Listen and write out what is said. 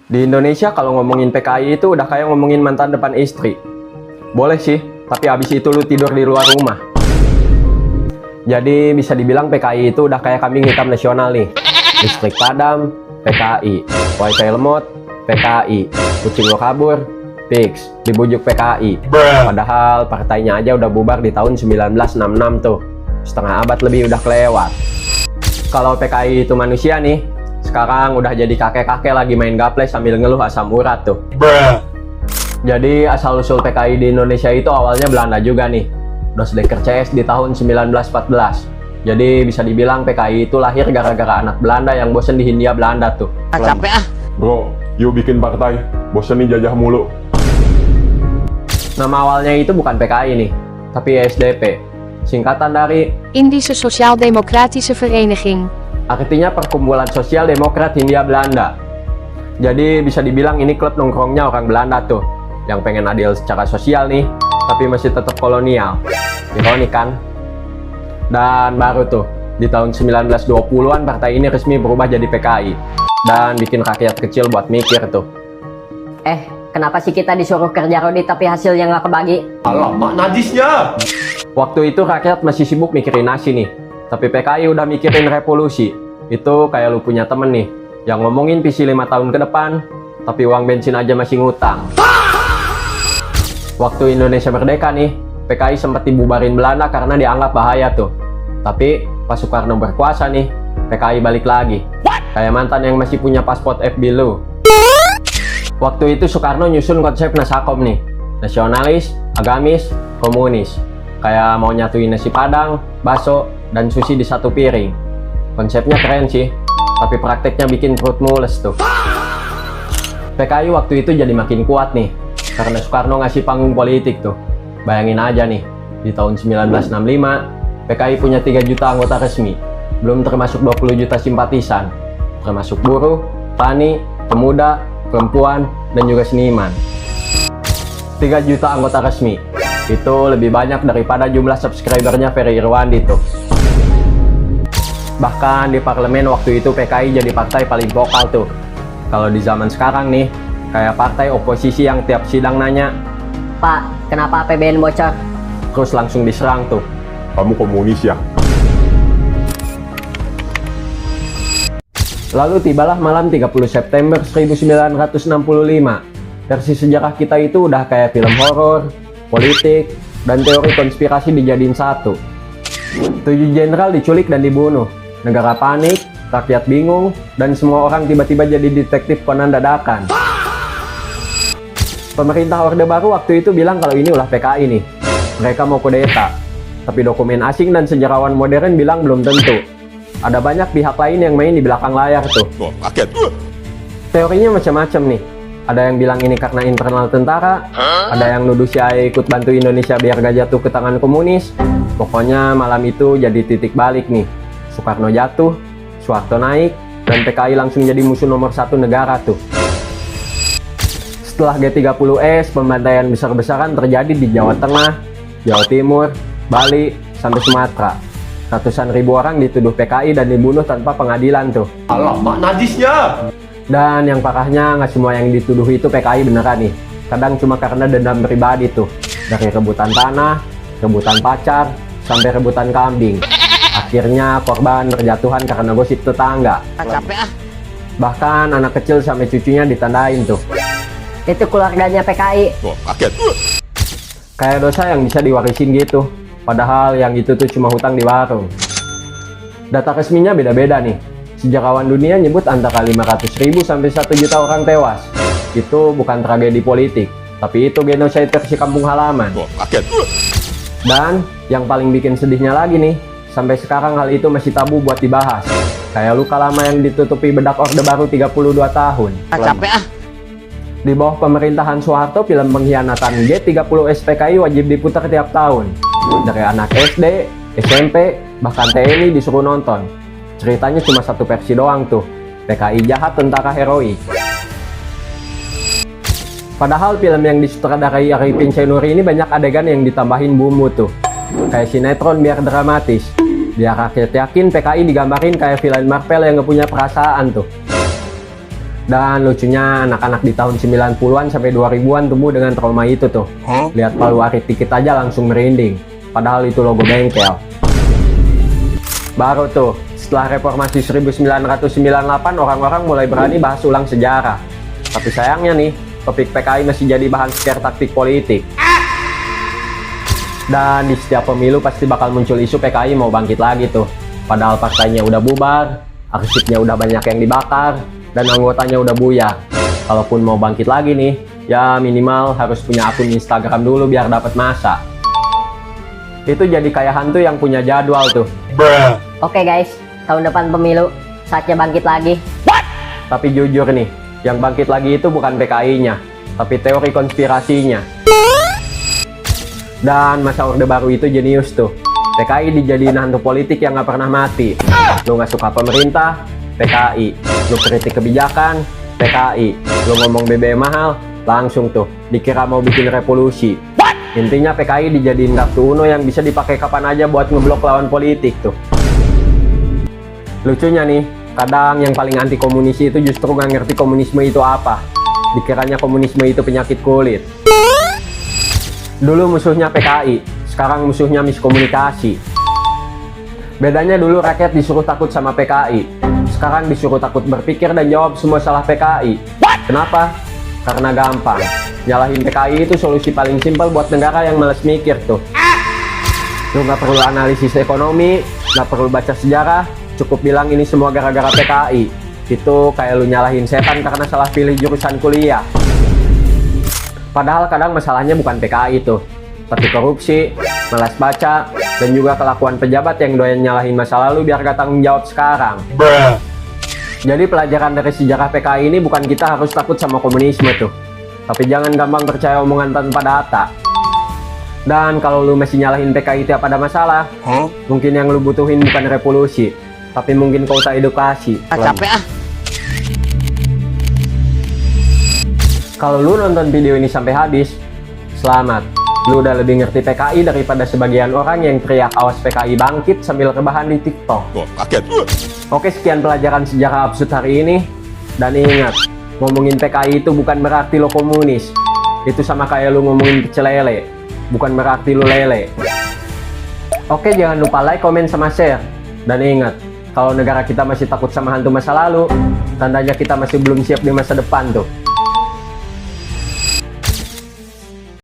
Di Indonesia kalau ngomongin PKI itu udah kayak ngomongin mantan depan istri. Boleh sih, tapi abis itu lu tidur di luar rumah. Jadi bisa dibilang PKI itu udah kayak kambing hitam nasional nih. Listrik padam, PKI. Wifi lemot, PKI. Kucing lo kabur, fix, dibujuk PKI. Padahal partainya aja udah bubar di tahun 1966 tuh. Setengah abad lebih udah kelewat. Kalau PKI itu manusia nih, sekarang udah jadi kakek-kakek lagi main gaple sambil ngeluh asam urat tuh. Jadi asal-usul PKI di Indonesia itu awalnya Belanda juga nih. Dosdekker CS di tahun 1914. Jadi bisa dibilang PKI itu lahir gara-gara anak Belanda yang bosen di Hindia Belanda tuh. Capek ah. Bro, yuk bikin partai. Bosen nih jajah mulu. Nama awalnya itu bukan PKI nih, tapi SDP. Singkatan dari Indische Sociaal-Democratische Vereniging. artinya Perkumpulan Sosial Demokrat Hindia Belanda. Jadi bisa dibilang ini klub nongkrongnya orang Belanda tuh, yang pengen adil secara sosial nih, tapi masih tetap kolonial. Ironik kan? Dan baru tuh, di tahun 1920-an partai ini resmi berubah jadi PKI. Dan bikin rakyat kecil buat mikir tuh. Kenapa sih kita disuruh kerja Rodi tapi hasilnya nggak kebagi? Alamak najisnya. Waktu itu rakyat masih sibuk mikirin nasi nih, tapi PKI udah mikirin revolusi. Itu kayak lu punya temen nih, yang ngomongin visi 5 tahun ke depan, tapi uang bensin aja masih ngutang. Waktu Indonesia merdeka nih, PKI sempat dibubarin Belanda karena dianggap bahaya tuh. Tapi pas Soekarno berkuasa nih, PKI balik lagi. Kayak mantan yang masih punya paspor FB lu. Waktu itu Soekarno nyusun konsep Nasakom nih, nasionalis, agamis, komunis. Kayak mau nyatuin nasi padang, bakso, dan sushi di satu piring. Konsepnya keren sih, tapi prakteknya bikin perut mules tuh. PKI waktu itu jadi makin kuat nih, karena Soekarno ngasih panggung politik tuh. Bayangin aja nih, di tahun 1965, PKI punya 3 juta anggota resmi, belum termasuk 20 juta simpatisan, termasuk buruh, tani, pemuda, perempuan, dan juga seniman. 3 juta anggota resmi, itu lebih banyak daripada jumlah subscribernya Ferry Irwandi tuh. Bahkan di parlemen waktu itu PKI jadi partai paling vokal tuh. Kalau di zaman sekarang nih, kayak partai oposisi yang tiap sidang nanya, Pak, kenapa APBN bocor? terus langsung diserang tuh. Kamu komunis ya? Lalu tibalah malam 30 September 1965. Versi sejarah kita itu udah kayak film horor, politik, dan teori konspirasi dijadiin satu. 7 jenderal diculik dan dibunuh. Negara panik, rakyat bingung, dan semua orang tiba-tiba jadi detektif Conan dadakan. Pemerintah Orde Baru waktu itu bilang kalau ini ulah PKI nih. Mereka mau kudeta. Tapi dokumen asing dan sejarawan modern bilang belum tentu. Ada banyak pihak lain yang main di belakang layar tuh. Kaget. Teorinya macam-macam nih. Ada yang bilang ini karena internal tentara, ada yang nuduh CIA ikut bantu Indonesia biar gak jatuh ke tangan komunis. Pokoknya malam itu jadi titik balik nih. Soekarno jatuh, Soeharto naik, dan PKI langsung jadi musuh nomor 1 negara tuh. Setelah G30S, pembantaian besar-besaran terjadi di Jawa Tengah, Jawa Timur, Bali, sampai Sumatera. Ratusan ribu orang dituduh PKI dan dibunuh tanpa pengadilan tuh. Alamak najisnya. Dan yang parahnya nggak semua yang dituduh itu PKI beneran nih. Kadang cuma karena dendam pribadi tuh. Dari rebutan tanah, rebutan pacar, sampai rebutan kambing. Akhirnya korban berjatuhan karena gosip tetangga. Capek ah. Bahkan anak kecil sampai cucunya ditandain tuh. Itu keluarganya PKI. Kaget. Kayak dosa yang bisa diwarisin gitu. Padahal yang itu tuh cuma hutang di warung. Data resminya beda-beda nih. Sejarawan dunia nyebut antara 500.000 sampai 1 juta orang tewas. Itu bukan tragedi politik, tapi itu genocide versi kampung halaman. Kaget. Dan yang paling bikin sedihnya lagi nih, sampai sekarang hal itu masih tabu buat dibahas. Kayak luka lama yang ditutupi bedak Orde Baru 32 tahun. Capek ah. Di bawah pemerintahan Soeharto, film pengkhianatan G30S PKI wajib diputar tiap tahun. Dari anak SD, SMP, bahkan TNI disuruh nonton. Ceritanya cuma satu versi doang tuh. PKI jahat tentara heroik. Padahal film yang disutradarai Arifin Senuri ini banyak adegan yang ditambahin bumbu tuh. Kayak sinetron biar dramatis. Biar rakyat yakin PKI digambarin kayak villain Marvel yang gak punya perasaan tuh. Dan lucunya anak-anak di tahun 90-an sampai 2000-an tumbuh dengan trauma itu tuh. Lihat palu arit dikit aja langsung merinding. Padahal itu logo bengkel. Baru tuh, setelah reformasi 1998 orang-orang mulai berani bahas ulang sejarah. Tapi sayangnya nih, topik PKI masih jadi bahan scare taktik politik. Dan di setiap pemilu pasti bakal muncul isu PKI mau bangkit lagi tuh. Padahal partainya udah bubar, arsipnya udah banyak yang dibakar, dan anggotanya udah buyar. Kalaupun mau bangkit lagi nih, ya minimal harus punya akun Instagram dulu biar dapat masa. Itu jadi kayak hantu yang punya jadwal tuh. Oke guys, tahun depan pemilu, saatnya bangkit lagi. Tapi jujur nih, yang bangkit lagi itu bukan PKI-nya, tapi teori konspirasinya. Dan masa Orde Baru itu jenius tuh. PKI dijadiin hantu politik yang nggak pernah mati. Lu nggak suka pemerintah, PKI. Lu kritik kebijakan, PKI. Lu ngomong BBM mahal, langsung tuh dikira mau bikin revolusi. Intinya PKI dijadiin kartu Uno yang bisa dipakai kapan aja buat ngeblok lawan politik tuh. Lucunya nih, kadang yang paling anti komunis itu justru nggak ngerti komunisme itu apa. Dikiranya komunisme itu penyakit kulit. Dulu musuhnya PKI, sekarang musuhnya miskomunikasi. Bedanya dulu rakyat disuruh takut sama PKI, sekarang disuruh takut berpikir dan jawab semua salah PKI. Kenapa? Karena gampang. Nyalahin PKI itu solusi paling simpel buat negara yang males mikir tuh. Lu nggak perlu analisis ekonomi, nggak perlu baca sejarah, cukup bilang ini semua gara-gara PKI. Itu kayak lu nyalahin setan karena salah pilih jurusan kuliah. Padahal kadang masalahnya bukan PKI tuh, tapi korupsi, malas baca, dan juga kelakuan pejabat yang doyan nyalahin masa lalu biar gak tanggung jawab sekarang. Jadi pelajaran dari sejarah PKI ini bukan kita harus takut sama komunisme tuh, tapi jangan gampang percaya omongan tanpa data. Dan kalau lu masih nyalahin PKI tiap ada masalah, mungkin yang lu butuhin bukan revolusi, tapi mungkin kota edukasi. Capek ah. Kalau lu nonton video ini sampai habis, selamat. Lu udah lebih ngerti PKI daripada sebagian orang yang teriak awas PKI bangkit sambil rebahan di TikTok. Kaget. Oke, sekian pelajaran sejarah absurd hari ini. Dan ingat, ngomongin PKI itu bukan berarti lo komunis. Itu sama kayak lu ngomongin pecel lele, bukan berarti lu lele. Oke, jangan lupa like, komen, sama share. Dan ingat, kalau negara kita masih takut sama hantu masa lalu, tandanya kita masih belum siap di masa depan tuh.